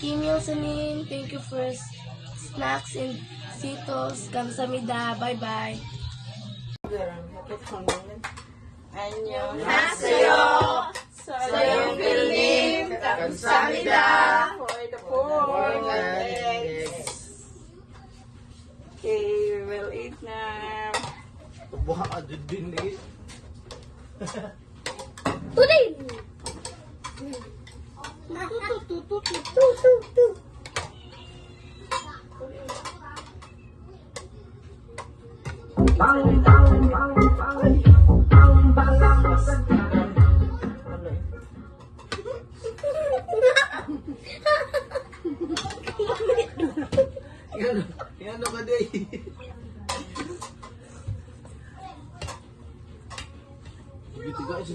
Kim Yosemin, thank you for snacks and sitos. Kamsamida. Bye-bye. 안녕하세요. 서영필님, 감사합니다. For the pork eggs. Okay, we will eat now. Buha ka din eh. Today! Yan ka day. Gitu guys,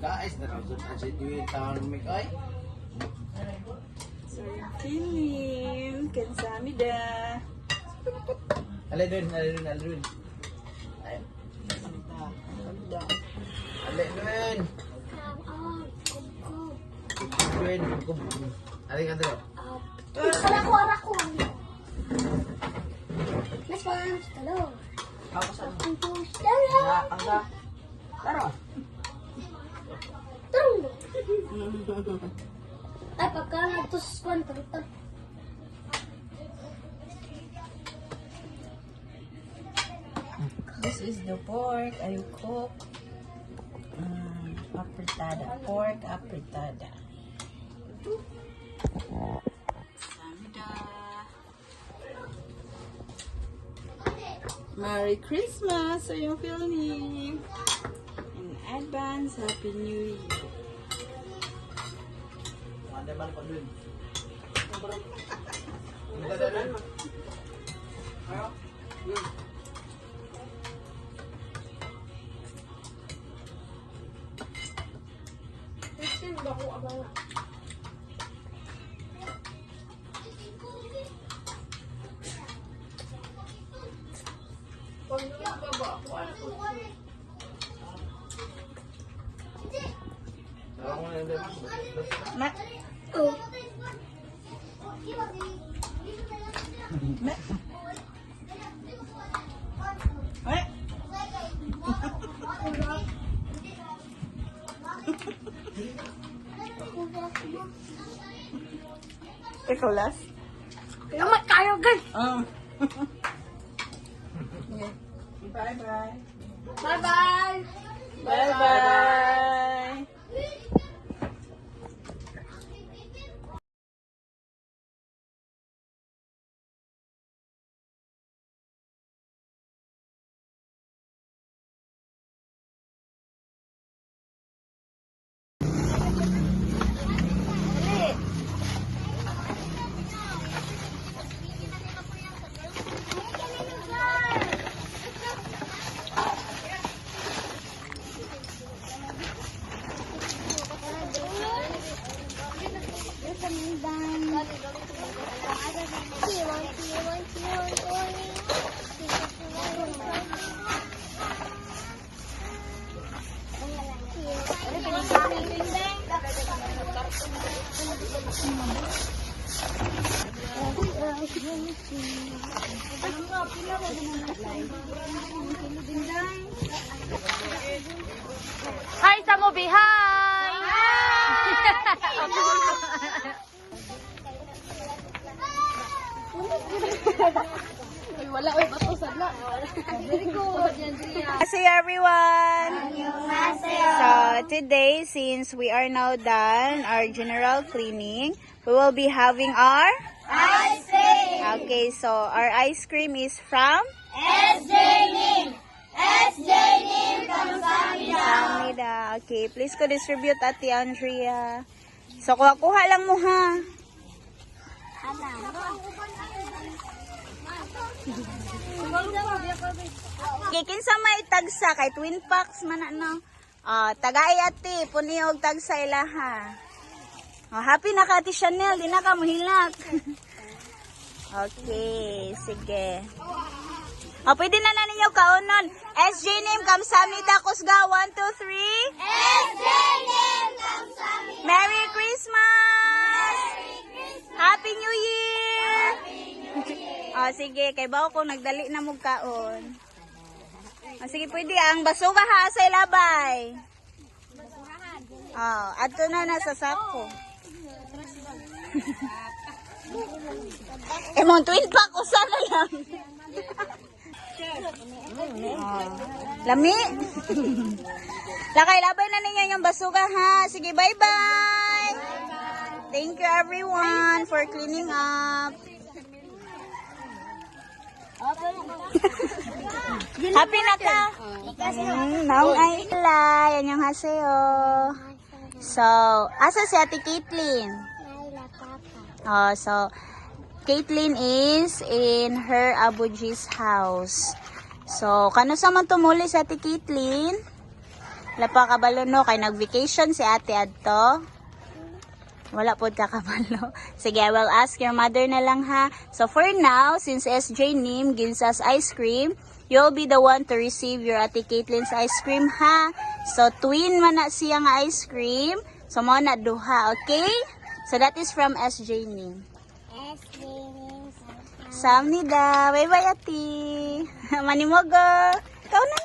guys, narasun aja duit tahun make ay. 서영필님, 감사합니다. Alin. Alin ka dito. Arako. Mas parang talo. Ako sa Talo. Angga. Tara. Talo. Ay, pagka natuskuan, pagka. This is the pork I cook. Apretada. Pork apretada. Samida. Merry Christmas sa iyong feeling. In advance, Happy New Year. Ada balik pa dun. Ma. Oh. Ma. Ay. Ikaw last? Salamat kayo, guys. Okay. Bye-bye. Bye-bye. Bye-bye. Hi, Samobi. Hi. Wala, bato sadla. Very good, Andrea. Hey everyone! So today, since we are now done our general cleaning, we will be having our Ice cream. okay, so our ice cream is from SJ Lim. Kamsahamnida. Samida. Okay, please ko distribute Ate Andrea. So kuha lang mo ha. Okay, kinsa may tagsa kay Twin Packs man ano. Tagay ate, puniog tagsa ilaha. Happy na ka Ate Chanel, di na ka muhilak. Okay, sige. O, pwede na ninyo kaunon. SJ name, kamsamnida, kusga. 1, 2, 3. SJ name, kamsamnida. Merry Christmas! Happy New Year! O, sige. Kay bawo kung nagdali na mo kaon. O, sige, pwede. Ang basuga ha sa ilabay. O, ato na sa sako. Mong twin pack, usa na lang. Lami. Lakay, labay na ninyo yung basuga ha. Sige, bye-bye. Thank you everyone for cleaning up. Happy na ka? Naong ay ilay. Yan yung haseyo. So, asa si Ate Caitlin? So, Caitlin is in her abuji's house. So, kano sa man tumuli sa Ate Caitlin? Lapa kabalo no, kay nag-vacation si ate adto. Wala po kakabalo. Sige, I will ask your mother na lang ha. So, for now, since SJ Nim gives us ice cream, you'll be the one to receive your Ate Caitlin's ice cream ha. So, twin man na siyang ice cream. So, mo na duha, okay? So, that is from SJ Nim. Samnida. Bye-bye, ati. Manimogo. Ikaw na.